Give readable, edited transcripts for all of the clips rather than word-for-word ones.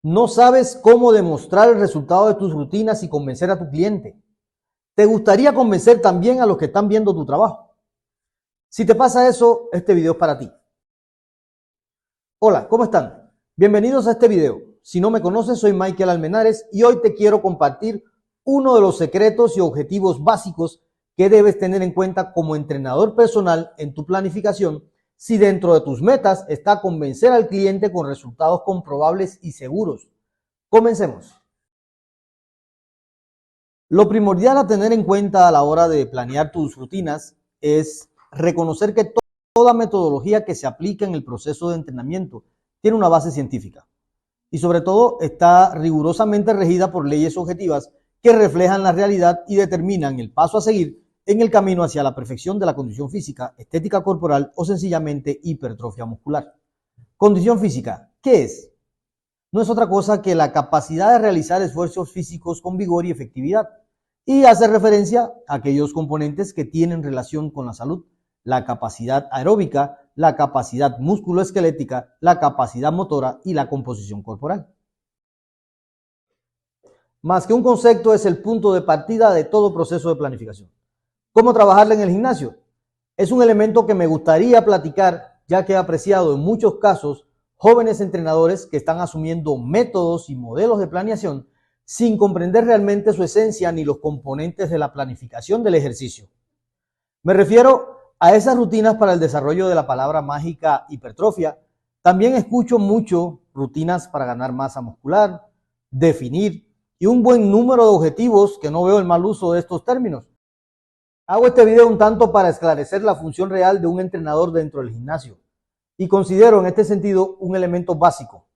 No sabes cómo demostrar el resultado de tus rutinas y convencer a tu cliente. ¿Te gustaría convencer también a los que están viendo tu trabajo? Si te pasa eso, este video es para ti. Hola, ¿cómo están? Bienvenidos a este video. Si no me conoces, soy Michael Almenares y hoy te quiero compartir uno de los secretos y objetivos básicos que debes tener en cuenta como entrenador personal en tu planificación si dentro de tus metas está convencer al cliente con resultados comprobables y seguros. Comencemos. Lo primordial a tener en cuenta a la hora de planear tus rutinas es reconocer que toda metodología que se aplica en el proceso de entrenamiento tiene una base científica y sobre todo está rigurosamente regida por leyes objetivas que reflejan la realidad y determinan el paso a seguir en el camino hacia la perfección de la condición física, estética corporal o sencillamente hipertrofia muscular. Condición física, ¿qué es? No es otra cosa que la capacidad de realizar esfuerzos físicos con vigor y efectividad, y hace referencia a aquellos componentes que tienen relación con la salud: la capacidad aeróbica, la capacidad musculoesquelética, la capacidad motora y la composición corporal. Más que un concepto, es el punto de partida de todo proceso de planificación. ¿Cómo trabajarla en el gimnasio? Es un elemento que me gustaría platicar, ya que he apreciado en muchos casos jóvenes entrenadores que están asumiendo métodos y modelos de planeación sin comprender realmente su esencia ni los componentes de la planificación del ejercicio. Me refiero a esas rutinas para el desarrollo de la palabra mágica hipertrofia. También escucho mucho rutinas para ganar masa muscular, definir y un buen número de objetivos, que no veo el mal uso de estos términos. Hago este video un tanto para esclarecer la función real de un entrenador dentro del gimnasio y considero en este sentido un elemento básico: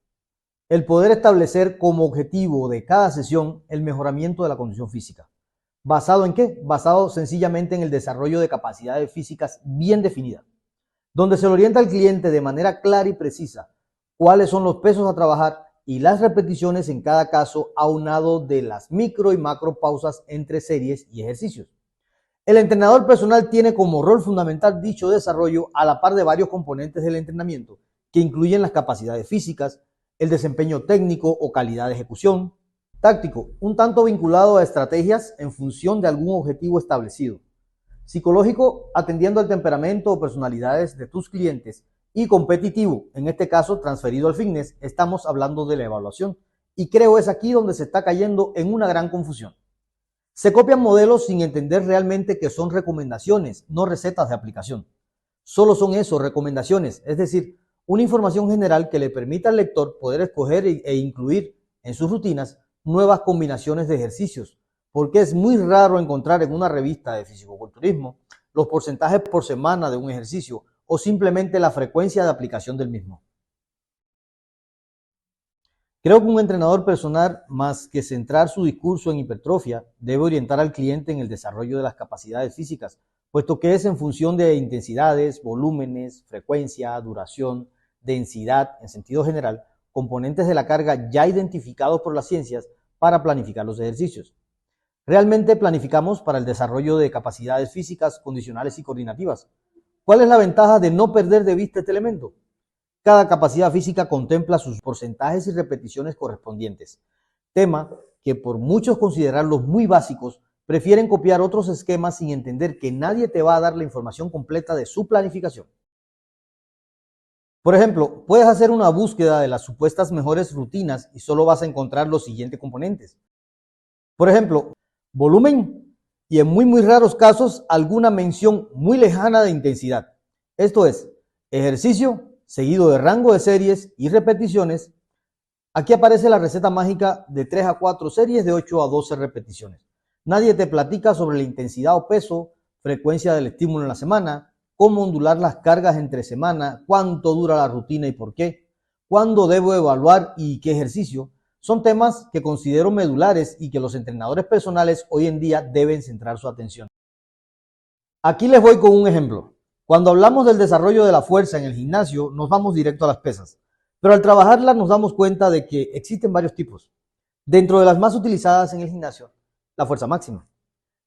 el poder establecer como objetivo de cada sesión el mejoramiento de la condición física. ¿Basado en qué? Basado sencillamente en el desarrollo de capacidades físicas bien definidas, donde se le orienta al cliente de manera clara y precisa cuáles son los pesos a trabajar y las repeticiones en cada caso, aunado de las micro y macro pausas entre series y ejercicios. El entrenador personal tiene como rol fundamental dicho desarrollo a la par de varios componentes del entrenamiento que incluyen las capacidades físicas, el desempeño técnico o calidad de ejecución, táctico, un tanto vinculado a estrategias en función de algún objetivo establecido, psicológico, atendiendo al temperamento o personalidades de tus clientes, y competitivo, en este caso transferido al fitness. Estamos hablando de la evaluación y creo es aquí donde se está cayendo en una gran confusión. Se copian modelos sin entender realmente que son recomendaciones, no recetas de aplicación. Solo son eso, recomendaciones, es decir, una información general que le permita al lector poder escoger e incluir en sus rutinas nuevas combinaciones de ejercicios, porque es muy raro encontrar en una revista de fisicoculturismo los porcentajes por semana de un ejercicio o simplemente la frecuencia de aplicación del mismo. Creo que un entrenador personal, más que centrar su discurso en hipertrofia, debe orientar al cliente en el desarrollo de las capacidades físicas, puesto que es en función de intensidades, volúmenes, frecuencia, duración, densidad, en sentido general, componentes de la carga ya identificados por las ciencias para planificar los ejercicios. Realmente planificamos para el desarrollo de capacidades físicas, condicionales y coordinativas. ¿Cuál es la ventaja de no perder de vista este elemento? Cada capacidad física contempla sus porcentajes y repeticiones correspondientes, tema que por muchos considerarlos muy básicos, prefieren copiar otros esquemas sin entender que nadie te va a dar la información completa de su planificación. Por ejemplo, puedes hacer una búsqueda de las supuestas mejores rutinas y solo vas a encontrar los siguientes componentes. Por ejemplo, volumen y en muy raros casos alguna mención muy lejana de intensidad. Esto es, ejercicio seguido de rango de series y repeticiones. Aquí aparece la receta mágica de 3 a 4 series de 8 a 12 repeticiones. Nadie te platica sobre la intensidad o peso, frecuencia del estímulo en la semana, cómo ondular las cargas entre semana, cuánto dura la rutina y por qué, cuándo debo evaluar y qué ejercicio. Son temas que considero medulares y que los entrenadores personales hoy en día deben centrar su atención. Aquí les voy con un ejemplo. Cuando hablamos del desarrollo de la fuerza en el gimnasio, nos vamos directo a las pesas, pero al trabajarlas nos damos cuenta de que existen varios tipos. Dentro de las más utilizadas en el gimnasio, la fuerza máxima,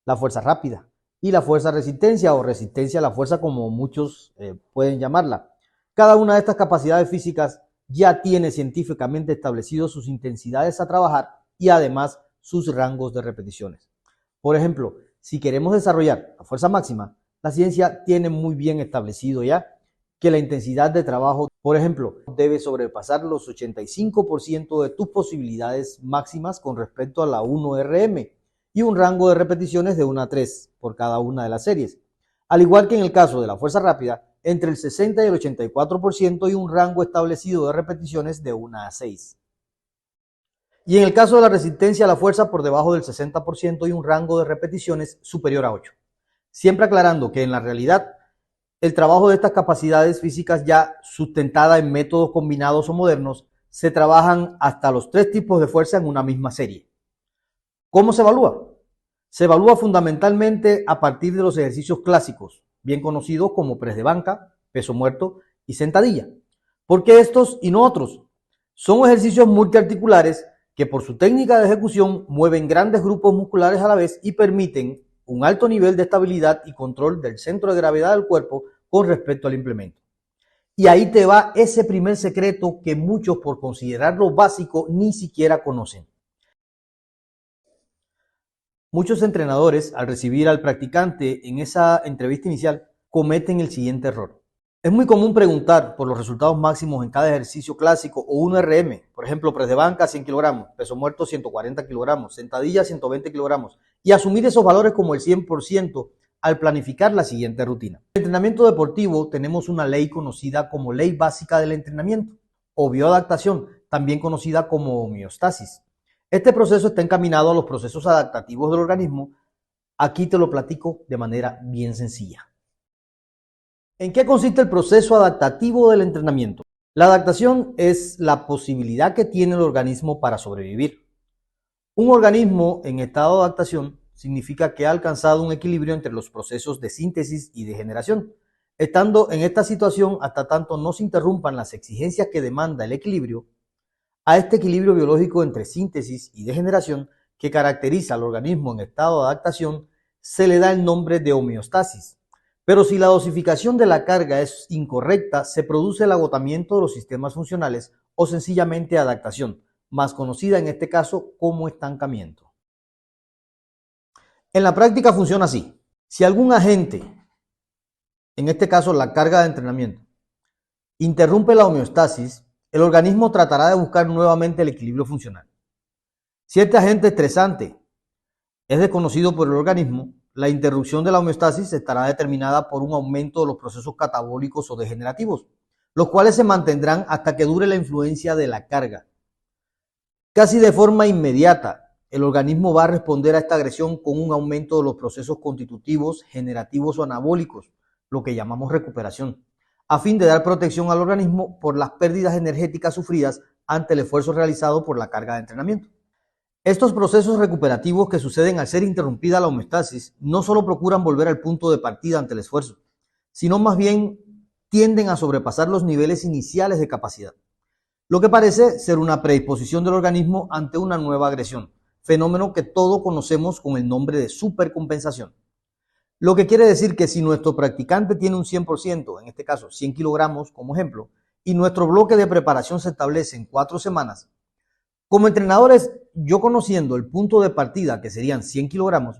la fuerza rápida y la fuerza resistencia o resistencia a la fuerza, como muchos pueden llamarla. Cada una de estas capacidades físicas ya tiene científicamente establecidos sus intensidades a trabajar y además sus rangos de repeticiones. Por ejemplo, si queremos desarrollar la fuerza máxima, la ciencia tiene muy bien establecido ya que la intensidad de trabajo, por ejemplo, debe sobrepasar los 85% de tus posibilidades máximas con respecto a la 1RM y un rango de repeticiones de 1 a 3 por cada una de las series. Al igual que en el caso de la fuerza rápida, entre el 60 y el 84% y un rango establecido de repeticiones de 1 a 6. Y en el caso de la resistencia a la fuerza, por debajo del 60% y un rango de repeticiones superior a 8. Siempre aclarando que en la realidad el trabajo de estas capacidades físicas ya sustentada en métodos combinados o modernos se trabajan hasta los 3 tipos de fuerza en una misma serie. ¿Cómo se evalúa? Se evalúa fundamentalmente a partir de los ejercicios clásicos, bien conocidos como press de banca, peso muerto y sentadilla. ¿Por qué estos y no otros? Son ejercicios multiarticulares que por su técnica de ejecución mueven grandes grupos musculares a la vez y permiten un alto nivel de estabilidad y control del centro de gravedad del cuerpo con respecto al implemento. Y ahí te va ese primer secreto que muchos, por considerarlo básico, ni siquiera conocen. Muchos entrenadores, al recibir al practicante en esa entrevista inicial, cometen el siguiente error. Es muy común preguntar por los resultados máximos en cada ejercicio clásico o 1RM, por ejemplo, press de banca 100 kilogramos, peso muerto 140 kilogramos, sentadilla 120 kilogramos, y asumir esos valores como el 100% al planificar la siguiente rutina. En el entrenamiento deportivo tenemos una ley conocida como ley básica del entrenamiento o bioadaptación, también conocida como homeostasis. Este proceso está encaminado a los procesos adaptativos del organismo. Aquí te lo platico de manera bien sencilla. ¿En qué consiste el proceso adaptativo del entrenamiento? La adaptación es la posibilidad que tiene el organismo para sobrevivir. Un organismo en estado de adaptación significa que ha alcanzado un equilibrio entre los procesos de síntesis y de generación, estando en esta situación hasta tanto no se interrumpan las exigencias que demanda el equilibrio. A este equilibrio biológico entre síntesis y degeneración que caracteriza al organismo en estado de adaptación se le da el nombre de homeostasis. Pero si la dosificación de la carga es incorrecta, se produce el agotamiento de los sistemas funcionales o sencillamente adaptación, más conocida en este caso como estancamiento. En la práctica funciona así. Si algún agente, en este caso la carga de entrenamiento, interrumpe la homeostasis, el organismo tratará de buscar nuevamente el equilibrio funcional. Si este agente estresante es desconocido por el organismo, la interrupción de la homeostasis estará determinada por un aumento de los procesos catabólicos o degenerativos, los cuales se mantendrán hasta que dure la influencia de la carga. Casi de forma inmediata, el organismo va a responder a esta agresión con un aumento de los procesos constitutivos, generativos o anabólicos, lo que llamamos recuperación, a fin de dar protección al organismo por las pérdidas energéticas sufridas ante el esfuerzo realizado por la carga de entrenamiento. Estos procesos recuperativos que suceden al ser interrumpida la homeostasis no solo procuran volver al punto de partida ante el esfuerzo, sino más bien tienden a sobrepasar los niveles iniciales de capacidad, lo que parece ser una predisposición del organismo ante una nueva agresión, fenómeno que todos conocemos con el nombre de supercompensación. Lo que quiere decir que si nuestro practicante tiene un 100%, en este caso 100 kilogramos como ejemplo, y nuestro bloque de preparación se establece en 4 semanas, como entrenadores, yo conociendo el punto de partida, que serían 100 kilogramos,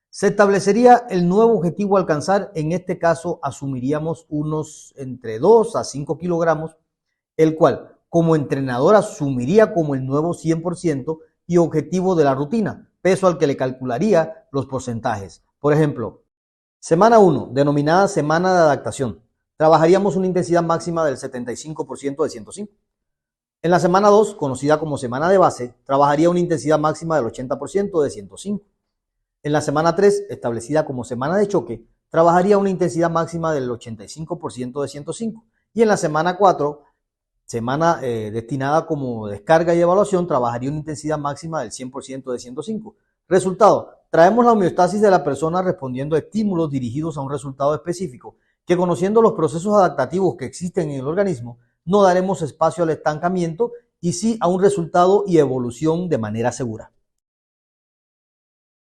se establecería el nuevo objetivo a alcanzar. En este caso, asumiríamos unos entre 2 a 5 kilogramos, el cual como entrenador asumiría como el nuevo 100% y objetivo de la rutina, peso al que le calcularía los porcentajes. Por ejemplo, semana 1, denominada semana de adaptación, trabajaríamos una intensidad máxima del 75% de 105. En la semana 2, conocida como semana de base, trabajaría una intensidad máxima del 80% de 105. En la semana 3, establecida como semana de choque, trabajaría una intensidad máxima del 85% de 105. Y en la semana 4, semana destinada como descarga y evaluación, trabajaría una intensidad máxima del 100% de 105. Resultado, traemos la homeostasis de la persona respondiendo a estímulos dirigidos a un resultado específico, que conociendo los procesos adaptativos que existen en el organismo, no daremos espacio al estancamiento y sí a un resultado y evolución de manera segura.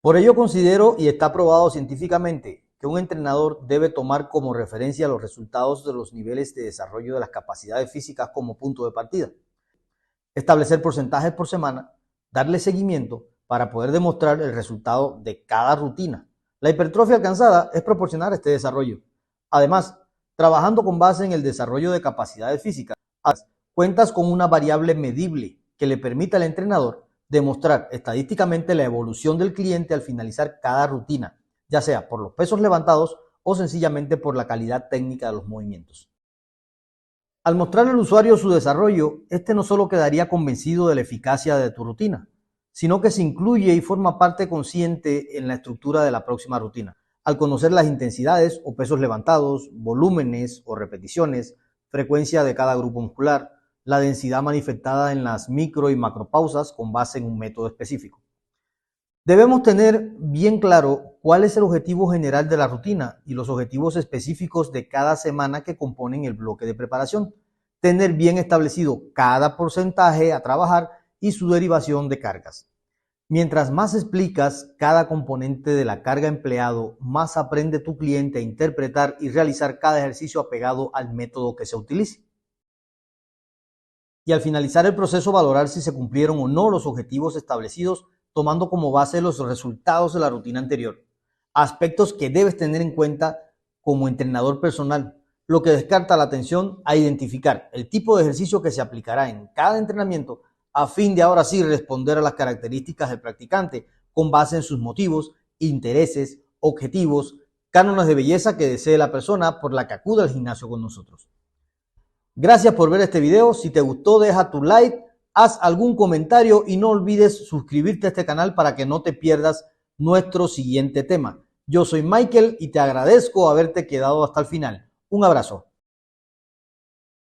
Por ello considero, y está probado científicamente, que un entrenador debe tomar como referencia los resultados de los niveles de desarrollo de las capacidades físicas como punto de partida. Establecer porcentajes por semana, darle seguimiento para poder demostrar el resultado de cada rutina. La hipertrofia alcanzada es proporcional a este desarrollo. Además, trabajando con base en el desarrollo de capacidades físicas, cuentas con una variable medible que le permite al entrenador demostrar estadísticamente la evolución del cliente al finalizar cada rutina, ya sea por los pesos levantados o sencillamente por la calidad técnica de los movimientos. Al mostrar al usuario su desarrollo, este no solo quedaría convencido de la eficacia de tu rutina, sino que se incluye y forma parte consciente en la estructura de la próxima rutina. Al conocer las intensidades o pesos levantados, volúmenes o repeticiones, frecuencia de cada grupo muscular, la densidad manifestada en las micro y macropausas con base en un método específico. Debemos tener bien claro cuál es el objetivo general de la rutina y los objetivos específicos de cada semana que componen el bloque de preparación. Tener bien establecido cada porcentaje a trabajar y su derivación de cargas. Mientras más explicas cada componente de la carga empleado, más aprende tu cliente a interpretar y realizar cada ejercicio apegado al método que se utilice. Y al finalizar el proceso, valorar si se cumplieron o no los objetivos establecidos, tomando como base los resultados de la rutina anterior. Aspectos que debes tener en cuenta como entrenador personal, lo que descarta la atención a identificar el tipo de ejercicio que se aplicará en cada entrenamiento a fin de ahora sí responder a las características del practicante con base en sus motivos, intereses, objetivos, cánones de belleza que desee la persona por la que acude al gimnasio con nosotros. Gracias por ver este video. Si te gustó, deja tu like, haz algún comentario y no olvides suscribirte a este canal para que no te pierdas nuestro siguiente tema. Yo soy Michael y te agradezco haberte quedado hasta el final. Un abrazo.